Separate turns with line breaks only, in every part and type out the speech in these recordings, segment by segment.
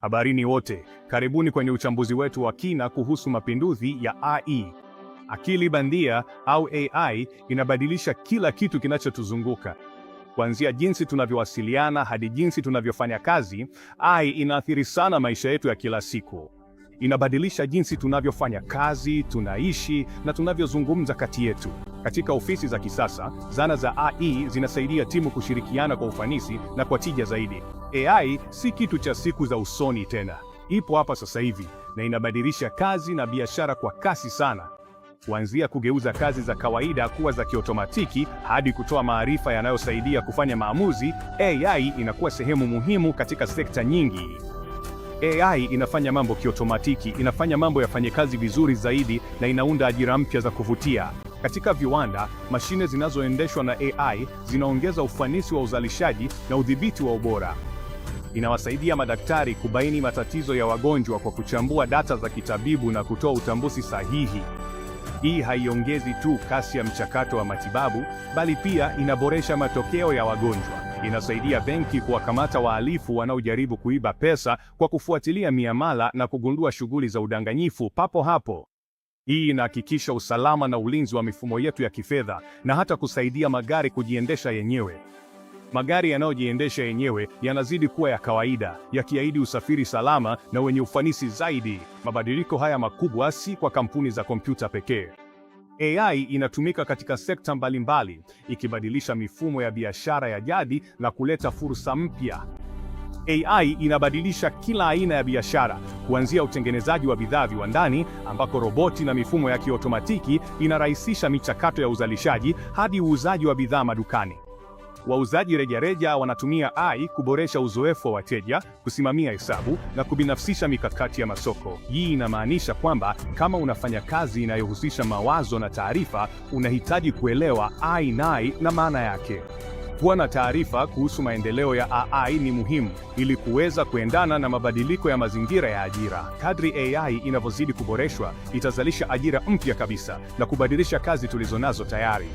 Habarini wote, karibuni kwenye uchambuzi wetu wa kina kuhusu mapinduzi ya AI. Akili bandia au AI inabadilisha kila kitu kinachotuzunguka. Kuanzia jinsi tunavyowasiliana hadi jinsi tunavyofanya kazi, AI inaathiri sana maisha yetu ya kila siku. Inabadilisha jinsi tunavyofanya kazi, tunaishi na tunavyozungumza kati yetu. Katika ofisi za kisasa, zana za AI zinasaidia timu kushirikiana kwa ufanisi na kwa tija zaidi. AI si kitu cha siku za usoni tena. Ipo hapa sasa hivi na inabadilisha kazi na biashara kwa kasi sana. Kuanzia kugeuza kazi za kawaida kuwa za kiotomatiki hadi kutoa maarifa yanayosaidia kufanya maamuzi, AI inakuwa sehemu muhimu katika sekta nyingi. AI inafanya mambo kiotomatiki, inafanya mambo yafanye kazi vizuri zaidi na inaunda ajira mpya za kuvutia. Katika viwanda, mashine zinazoendeshwa na AI zinaongeza ufanisi wa uzalishaji na udhibiti wa ubora. Inawasaidia madaktari kubaini matatizo ya wagonjwa kwa kuchambua data za kitabibu na kutoa utambuzi sahihi. Hii haiongezi tu kasi ya mchakato wa matibabu, bali pia inaboresha matokeo ya wagonjwa. Inasaidia benki kuwakamata wahalifu wanaojaribu kuiba pesa kwa kufuatilia miamala na kugundua shughuli za udanganyifu papo hapo. Hii inahakikisha usalama na ulinzi wa mifumo yetu ya kifedha na hata kusaidia magari kujiendesha yenyewe. Magari yanayojiendesha yenyewe yanazidi kuwa ya kawaida, yakiahidi usafiri salama na wenye ufanisi zaidi. Mabadiliko haya makubwa si kwa kampuni za kompyuta pekee. AI inatumika katika sekta mbalimbali, ikibadilisha mifumo ya biashara ya jadi na kuleta fursa mpya. AI inabadilisha kila aina ya biashara, kuanzia utengenezaji wa bidhaa viwandani ambako roboti na mifumo ya kiotomatiki inarahisisha michakato ya uzalishaji hadi uuzaji wa bidhaa madukani. Wauzaji rejareja wanatumia AI kuboresha uzoefu wa wateja, kusimamia hesabu na kubinafsisha mikakati ya masoko. Hii inamaanisha kwamba kama unafanya kazi inayohusisha mawazo na taarifa, unahitaji kuelewa AI na maana yake. Kuwa na taarifa kuhusu maendeleo ya AI ni muhimu ili kuweza kuendana na mabadiliko ya mazingira ya ajira. Kadri AI inavyozidi kuboreshwa, itazalisha ajira mpya kabisa na kubadilisha kazi tulizonazo tayari.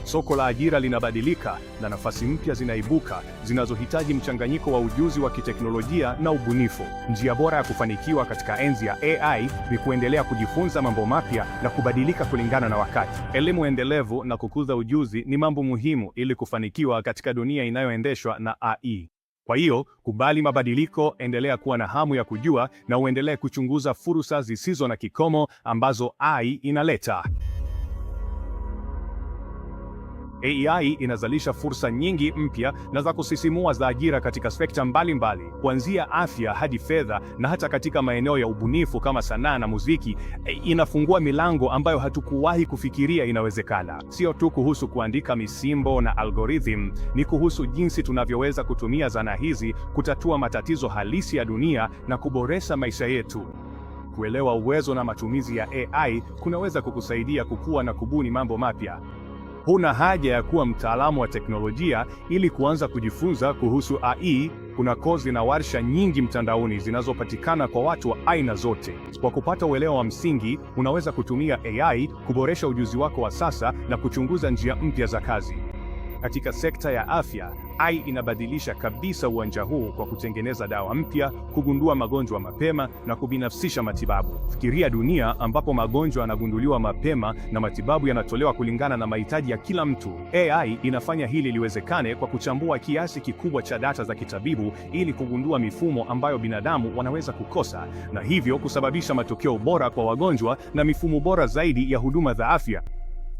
Soko la ajira linabadilika na nafasi mpya zinaibuka zinazohitaji mchanganyiko wa ujuzi wa kiteknolojia na ubunifu. Njia bora ya kufanikiwa katika enzi ya AI ni kuendelea kujifunza mambo mapya na kubadilika kulingana na wakati. Elimu endelevu na kukuza ujuzi ni mambo muhimu ili kufanikiwa katika dunia inayoendeshwa na AI. Kwa hiyo, kubali mabadiliko, endelea kuwa na hamu ya kujua na uendelee kuchunguza fursa zisizo na kikomo ambazo AI inaleta. AI inazalisha fursa nyingi mpya na za kusisimua za ajira katika sekta mbalimbali, kuanzia afya hadi fedha na hata katika maeneo ya ubunifu kama sanaa na muziki. Inafungua milango ambayo hatukuwahi kufikiria inawezekana. Sio tu kuhusu kuandika misimbo na algorithm, ni kuhusu jinsi tunavyoweza kutumia zana hizi kutatua matatizo halisi ya dunia na kuboresha maisha yetu. Kuelewa uwezo na matumizi ya AI kunaweza kukusaidia kukua na kubuni mambo mapya. Huna haja ya kuwa mtaalamu wa teknolojia ili kuanza kujifunza kuhusu AI. Kuna kozi na warsha nyingi mtandaoni zinazopatikana kwa watu wa aina zote. Kwa kupata uelewa wa msingi, unaweza kutumia AI kuboresha ujuzi wako wa sasa na kuchunguza njia mpya za kazi. Katika sekta ya afya, AI inabadilisha kabisa uwanja huu kwa kutengeneza dawa mpya, kugundua magonjwa mapema na kubinafsisha matibabu. Fikiria dunia ambapo magonjwa yanagunduliwa mapema na matibabu yanatolewa kulingana na mahitaji ya kila mtu. AI inafanya hili liwezekane kwa kuchambua kiasi kikubwa cha data za kitabibu ili kugundua mifumo ambayo binadamu wanaweza kukosa, na hivyo kusababisha matokeo bora kwa wagonjwa na mifumo bora zaidi ya huduma za afya.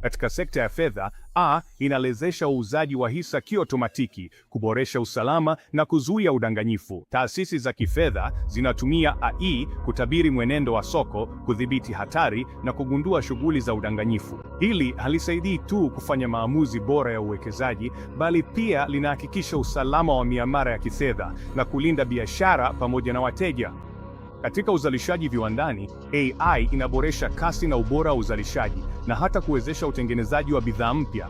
Katika sekta ya fedha, AI inawezesha uuzaji wa hisa kiotomatiki, kuboresha usalama na kuzuia udanganyifu. Taasisi za kifedha zinatumia AI kutabiri mwenendo wa soko, kudhibiti hatari na kugundua shughuli za udanganyifu. Hili halisaidii tu kufanya maamuzi bora ya uwekezaji, bali pia linahakikisha usalama wa miamala ya kifedha na kulinda biashara pamoja na wateja. Katika uzalishaji viwandani, AI inaboresha kasi na ubora wa uzalishaji na hata kuwezesha utengenezaji wa bidhaa mpya.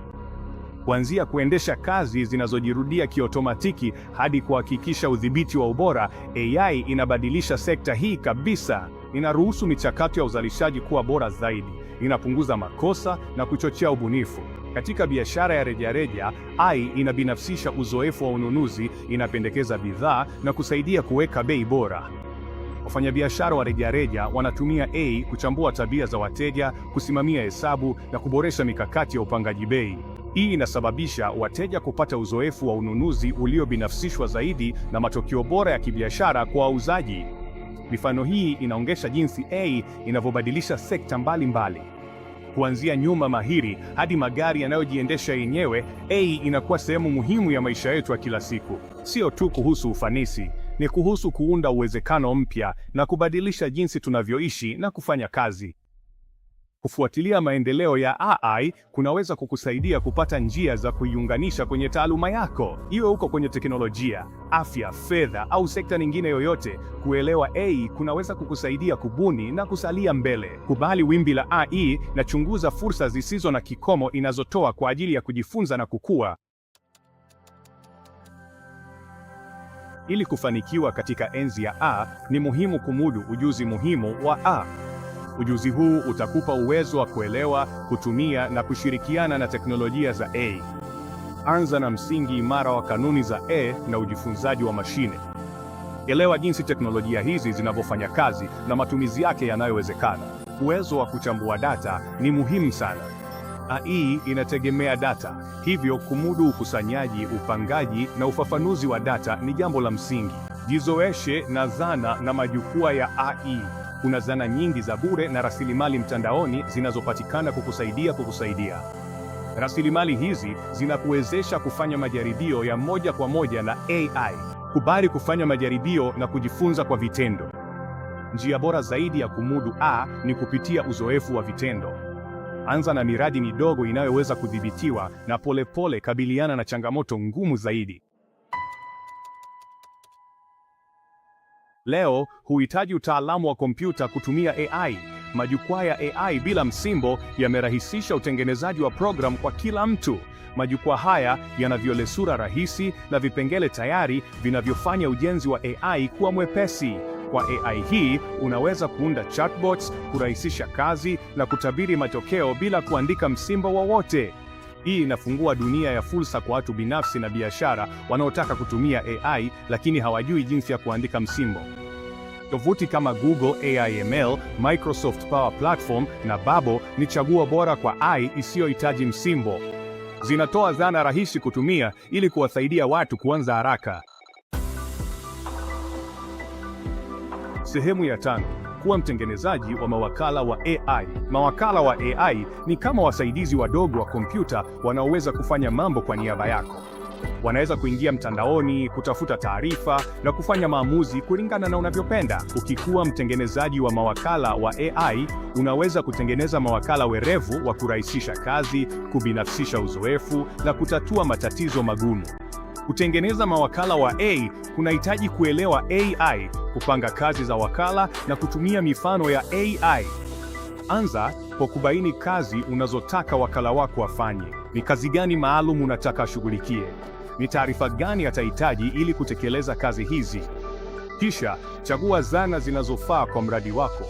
Kuanzia kuendesha kazi zinazojirudia kiotomatiki hadi kuhakikisha udhibiti wa ubora, AI inabadilisha sekta hii kabisa. Inaruhusu michakato ya uzalishaji kuwa bora zaidi, inapunguza makosa na kuchochea ubunifu. Katika biashara ya rejareja, AI inabinafsisha uzoefu wa ununuzi, inapendekeza bidhaa na kusaidia kuweka bei bora. Wafanyabiashara wa rejareja wanatumia AI kuchambua tabia za wateja, kusimamia hesabu na kuboresha mikakati ya upangaji bei. Hii inasababisha wateja kupata uzoefu wa ununuzi uliobinafsishwa zaidi na matokeo bora ya kibiashara kwa wauzaji. Mifano hii inaonyesha jinsi AI inavyobadilisha sekta mbalimbali. Kuanzia nyumba mahiri hadi magari yanayojiendesha yenyewe, AI inakuwa sehemu muhimu ya maisha yetu ya kila siku. Sio tu kuhusu ufanisi, ni kuhusu kuunda uwezekano mpya na kubadilisha jinsi tunavyoishi na kufanya kazi. Kufuatilia maendeleo ya AI kunaweza kukusaidia kupata njia za kuiunganisha kwenye taaluma yako. Iwe uko kwenye teknolojia, afya, fedha au sekta nyingine yoyote, kuelewa AI kunaweza kukusaidia kubuni na kusalia mbele. Kubali wimbi la AI na chunguza fursa zisizo na kikomo inazotoa kwa ajili ya kujifunza na kukua. Ili kufanikiwa katika enzi ya A, ni muhimu kumudu ujuzi muhimu wa A. Ujuzi huu utakupa uwezo wa kuelewa, kutumia na kushirikiana na teknolojia za AI. Anza na msingi imara wa kanuni za AI na ujifunzaji wa mashine. Elewa jinsi teknolojia hizi zinavyofanya kazi na matumizi yake yanayowezekana. Uwezo wa kuchambua data ni muhimu sana. AI inategemea data, hivyo kumudu ukusanyaji, upangaji na ufafanuzi wa data ni jambo la msingi. Jizoeshe na zana na majukwaa ya AI. Kuna zana nyingi za bure na rasilimali mtandaoni zinazopatikana kukusaidia. Rasilimali hizi zinakuwezesha kufanya majaribio ya moja kwa moja na AI. Kubali kufanya majaribio na kujifunza kwa vitendo. Njia bora zaidi ya kumudu A ni kupitia uzoefu wa vitendo. Anza na miradi midogo inayoweza kudhibitiwa na polepole kabiliana na changamoto ngumu zaidi. Leo huhitaji utaalamu wa kompyuta kutumia AI. Majukwaa ya AI bila msimbo yamerahisisha utengenezaji wa programu kwa kila mtu. Majukwaa haya yana violesura rahisi na vipengele tayari vinavyofanya ujenzi wa AI kuwa mwepesi. Kwa AI hii unaweza kuunda chatbots, kurahisisha kazi na kutabiri matokeo bila kuandika msimbo wowote. Hii inafungua dunia ya fursa kwa watu binafsi na biashara wanaotaka kutumia AI lakini hawajui jinsi ya kuandika msimbo. Tovuti kama Google AI ML, Microsoft Power Platform na Babel ni chaguo bora kwa AI isiyohitaji msimbo. Zinatoa zana rahisi kutumia ili kuwasaidia watu kuanza haraka. Sehemu ya 5. Kuwa mtengenezaji wa mawakala wa AI. Mawakala wa AI ni kama wasaidizi wadogo wa kompyuta wanaoweza kufanya mambo kwa niaba yako. Wanaweza kuingia mtandaoni, kutafuta taarifa na kufanya maamuzi kulingana na unavyopenda. Ukikuwa mtengenezaji wa mawakala wa AI, unaweza kutengeneza mawakala werevu wa kurahisisha kazi, kubinafsisha uzoefu na kutatua matatizo magumu. Kutengeneza mawakala wa AI kunahitaji kuelewa AI, kupanga kazi za wakala na kutumia mifano ya AI. Anza kwa kubaini kazi unazotaka wakala wako afanye. Ni kazi gani maalum unataka ashughulikie? Ni taarifa gani atahitaji ili kutekeleza kazi hizi? Kisha chagua zana zinazofaa kwa mradi wako.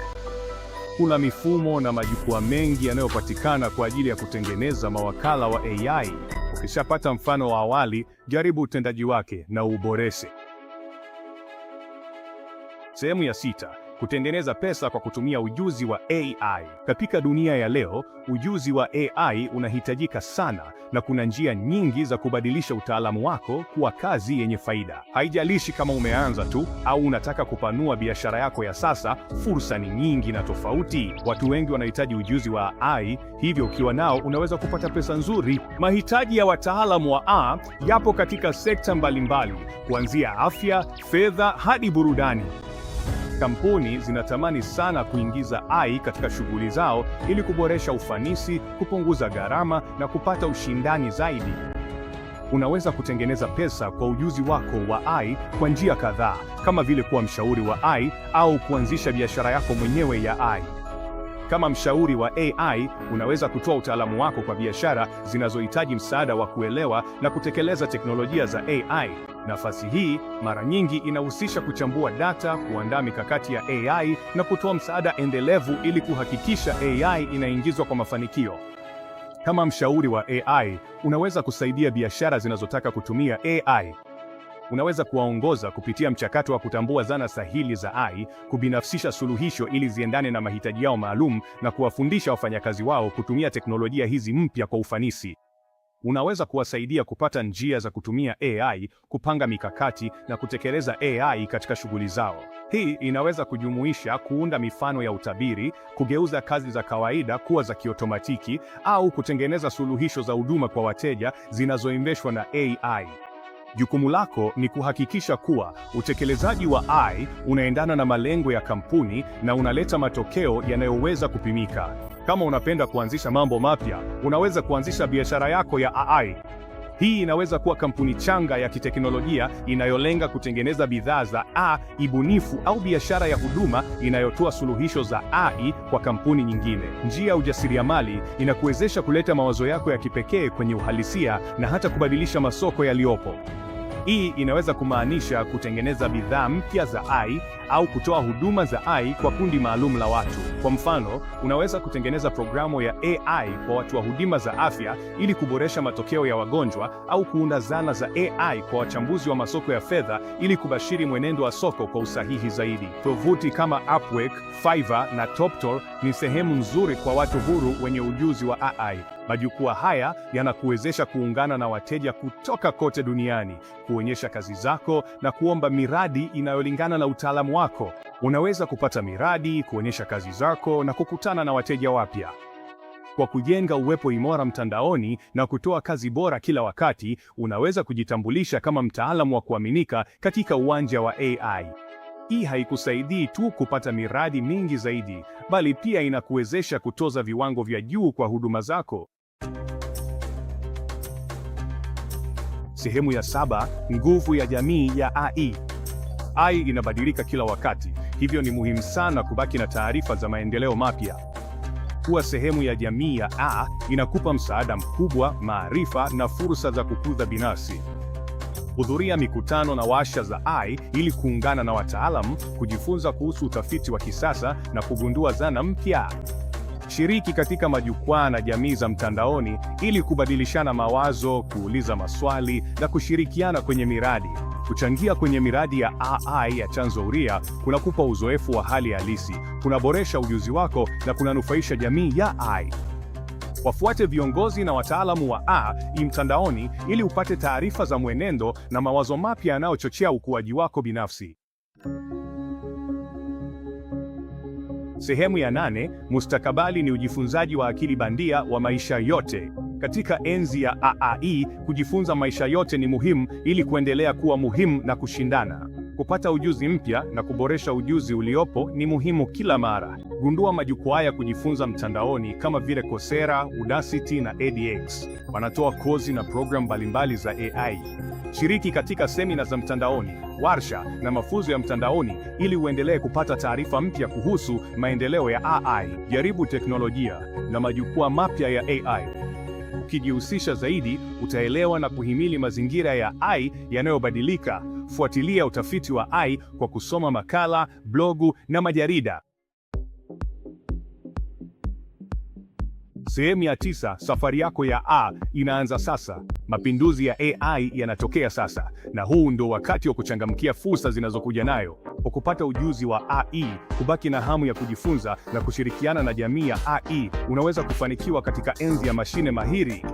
Kuna mifumo na majukwaa mengi yanayopatikana kwa ajili ya kutengeneza mawakala wa AI. Ukishapata mfano wa awali, jaribu utendaji wake na uboreshe. Sehemu ya 6. Kutengeneza pesa kwa kutumia ujuzi wa AI. Katika dunia ya leo, ujuzi wa AI unahitajika sana na kuna njia nyingi za kubadilisha utaalamu wako kuwa kazi yenye faida. Haijalishi kama umeanza tu au unataka kupanua biashara yako ya sasa, fursa ni nyingi na tofauti. Watu wengi wanahitaji ujuzi wa AI, hivyo ukiwa nao unaweza kupata pesa nzuri. Mahitaji ya wataalamu wa AI yapo katika sekta mbalimbali, kuanzia afya, fedha hadi burudani. Kampuni zinatamani sana kuingiza AI katika shughuli zao ili kuboresha ufanisi, kupunguza gharama na kupata ushindani zaidi. Unaweza kutengeneza pesa kwa ujuzi wako wa AI kwa njia kadhaa, kama vile kuwa mshauri wa AI au kuanzisha biashara yako mwenyewe ya AI. Kama mshauri wa AI, unaweza kutoa utaalamu wako kwa biashara zinazohitaji msaada wa kuelewa na kutekeleza teknolojia za AI. Nafasi hii mara nyingi inahusisha kuchambua data, kuandaa mikakati ya AI na kutoa msaada endelevu ili kuhakikisha AI inaingizwa kwa mafanikio. Kama mshauri wa AI, unaweza kusaidia biashara zinazotaka kutumia AI. Unaweza kuwaongoza kupitia mchakato wa kutambua zana sahihi za AI, kubinafsisha suluhisho ili ziendane na mahitaji yao maalum, na kuwafundisha wafanyakazi wao kutumia teknolojia hizi mpya kwa ufanisi. Unaweza kuwasaidia kupata njia za kutumia AI, kupanga mikakati na kutekeleza AI katika shughuli zao. Hii inaweza kujumuisha kuunda mifano ya utabiri, kugeuza kazi za kawaida kuwa za kiotomatiki, au kutengeneza suluhisho za huduma kwa wateja zinazoendeshwa na AI. Jukumu lako ni kuhakikisha kuwa utekelezaji wa AI unaendana na malengo ya kampuni na unaleta matokeo yanayoweza kupimika. Kama unapenda kuanzisha mambo mapya, unaweza kuanzisha biashara yako ya AI. Hii inaweza kuwa kampuni changa ya kiteknolojia inayolenga kutengeneza bidhaa za AI bunifu, au biashara ya huduma inayotoa suluhisho za AI kwa kampuni nyingine. Njia ya ujasiriamali inakuwezesha kuleta mawazo yako ya kipekee kwenye uhalisia na hata kubadilisha masoko yaliyopo. Hii inaweza kumaanisha kutengeneza bidhaa mpya za AI au kutoa huduma za AI kwa kundi maalum la watu. Kwa mfano, unaweza kutengeneza programu ya AI kwa watu wa huduma za afya ili kuboresha matokeo ya wagonjwa, au kuunda zana za AI kwa wachambuzi wa masoko ya fedha ili kubashiri mwenendo wa soko kwa usahihi zaidi. Tovuti kama Upwork, Fiverr na TopTal ni sehemu nzuri kwa watu huru wenye ujuzi wa AI. Majukwaa haya yanakuwezesha kuungana na wateja kutoka kote duniani, kuonyesha kazi zako na kuomba miradi inayolingana na utaalamu wako. Unaweza kupata miradi, kuonyesha kazi zako na kukutana na wateja wapya. Kwa kujenga uwepo imara mtandaoni na kutoa kazi bora kila wakati, unaweza kujitambulisha kama mtaalamu wa kuaminika katika uwanja wa AI. Hii haikusaidii tu kupata miradi mingi zaidi, bali pia inakuwezesha kutoza viwango vya juu kwa huduma zako. Sehemu ya 7: nguvu ya jamii ya AI. AI inabadilika kila wakati, hivyo ni muhimu sana kubaki na taarifa za maendeleo mapya. Kuwa sehemu ya jamii ya AI inakupa msaada mkubwa, maarifa na fursa za kukuza binafsi. Hudhuria mikutano na warsha za AI ili kuungana na wataalamu, kujifunza kuhusu utafiti wa kisasa na kugundua zana mpya. Shiriki katika majukwaa na jamii za mtandaoni ili kubadilishana mawazo, kuuliza maswali na kushirikiana kwenye miradi. Kuchangia kwenye miradi ya AI ya chanzo huria kunakupa uzoefu wa hali halisi, kunaboresha ujuzi wako na kunanufaisha jamii ya AI. Wafuate viongozi na wataalamu wa AI mtandaoni ili upate taarifa za mwenendo na mawazo mapya yanayochochea ukuaji wako binafsi. Sehemu ya 8: mustakabali ni ujifunzaji wa akili bandia wa maisha yote. Katika enzi ya AI, kujifunza maisha yote ni muhimu ili kuendelea kuwa muhimu na kushindana. Kupata ujuzi mpya na kuboresha ujuzi uliopo ni muhimu kila mara. Gundua majukwaa ya kujifunza mtandaoni kama vile Coursera, Udacity na edX. Wanatoa kozi na programu mbalimbali za AI. Shiriki katika semina za mtandaoni, warsha na mafunzo ya mtandaoni ili uendelee kupata taarifa mpya kuhusu maendeleo ya AI. Jaribu teknolojia na majukwaa mapya ya AI. Ukijihusisha zaidi, utaelewa na kuhimili mazingira ya AI yanayobadilika. Fuatilia utafiti wa AI kwa kusoma makala, blogu na majarida. Sehemu ya 9: safari yako ya AI inaanza sasa. Mapinduzi ya AI yanatokea sasa, na huu ndio wakati wa kuchangamkia fursa zinazokuja nayo. Kwa kupata ujuzi wa AI, kubaki na hamu ya kujifunza na kushirikiana na jamii ya AI, unaweza kufanikiwa katika enzi ya mashine mahiri.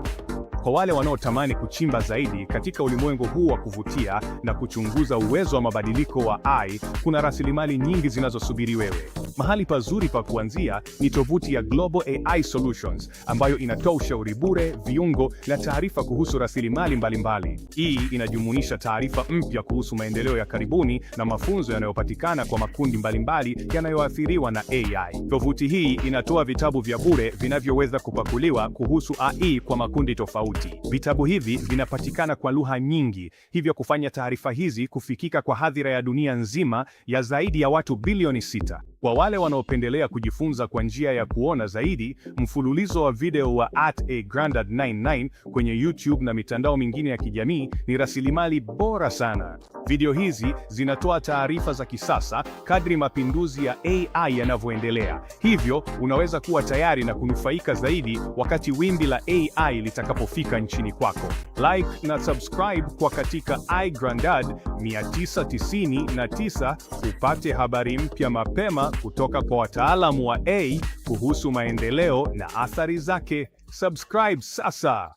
Kwa wale wanaotamani kuchimba zaidi katika ulimwengu huu wa kuvutia na kuchunguza uwezo wa mabadiliko wa AI, kuna rasilimali nyingi zinazosubiri wewe. Mahali pazuri pa kuanzia ni tovuti ya Global AI Solutions ambayo inatoa ushauri bure, viungo na taarifa kuhusu rasilimali mbalimbali. Hii inajumuisha taarifa mpya kuhusu maendeleo ya karibuni na mafunzo yanayopatikana kwa makundi mbalimbali yanayoathiriwa na AI. Tovuti hii inatoa vitabu vya bure vinavyoweza kupakuliwa kuhusu AI kwa makundi tofauti. Vitabu hivi vinapatikana kwa lugha nyingi, hivyo kufanya taarifa hizi kufikika kwa hadhira ya dunia nzima ya zaidi ya watu bilioni 6. Kwa wale wanaopendelea kujifunza kwa njia ya kuona zaidi, mfululizo wa video wa @agrandad99 kwenye YouTube na mitandao mingine ya kijamii ni rasilimali bora sana. Video hizi zinatoa taarifa za kisasa kadri mapinduzi ya AI yanavyoendelea. Hivyo, unaweza kuwa tayari na kunufaika zaidi wakati wimbi la AI litakapofika nchini kwako. Like na subscribe kwa katika iGrandad 999 upate habari mpya mapema kutoka kwa wataalamu wa AI kuhusu maendeleo na athari zake. Subscribe sasa.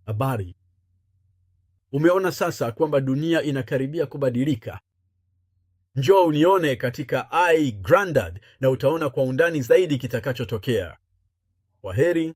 Habari. Umeona sasa kwamba dunia inakaribia kubadilika? Njoo unione katika iGrandad na utaona kwa undani zaidi kitakachotokea. Kwaheri.